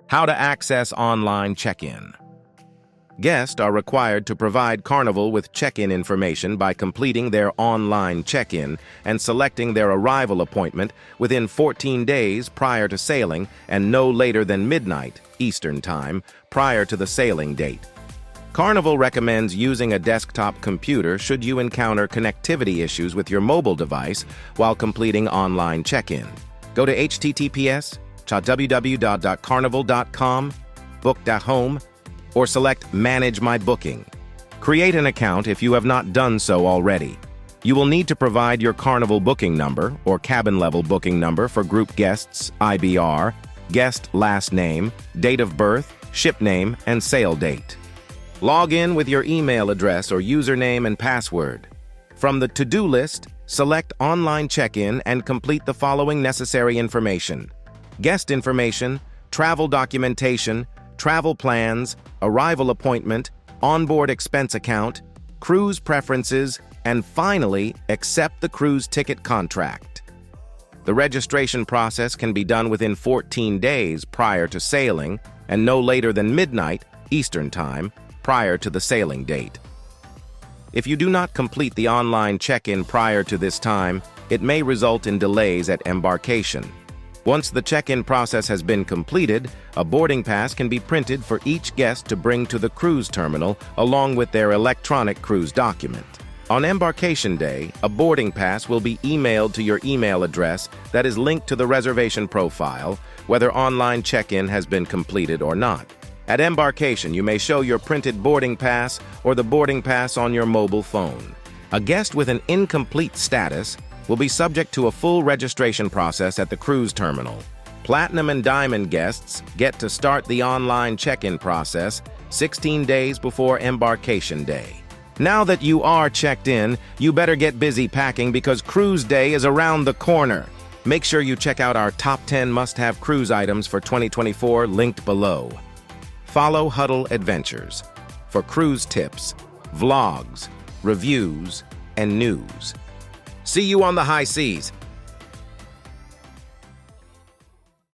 How to access online check-in. Guests are required to provide Carnival with check-in information by completing their online check-in and selecting their arrival appointment within 14 days prior to sailing and no later than midnight Eastern Time prior to the sailing date. Carnival recommends using a desktop computer should you encounter connectivity issues with your mobile device while completing online check-in. Go to https://www.carnival.com, book.home, or select Manage My Booking. Create an account if you have not done so already. You will need to provide your Carnival booking number or cabin-level booking number for group guests, IBR, guest last name, date of birth, ship name, and sail date. Log in with your email address or username and password. From the to-do list, select Online Check-in and complete the following necessary information: guest information, travel documentation, travel plans, arrival appointment, onboard expense account, cruise preferences, and finally, accept the cruise ticket contract. The registration process can be done within 14 days prior to sailing and no later than midnight Eastern Time prior to the sailing date. If you do not complete the online check-in prior to this time, it may result in delays at embarkation. Once the check-in process has been completed, a boarding pass can be printed for each guest to bring to the cruise terminal along with their electronic cruise document. On embarkation day, a boarding pass will be emailed to your email address that is linked to the reservation profile, whether online check-in has been completed or not. At embarkation, you may show your printed boarding pass or the boarding pass on your mobile phone. A guest with an incomplete status will be subject to a full registration process at the cruise terminal. Platinum and Diamond guests get to start the online check-in process 16 days before embarkation day. Now that you are checked in, you better get busy packing because cruise day is around the corner. Make sure you check out our top 10 must-have cruise items for 2024 linked below. Follow Huddle Adventures for cruise tips, vlogs, reviews, and news. See you on the high seas.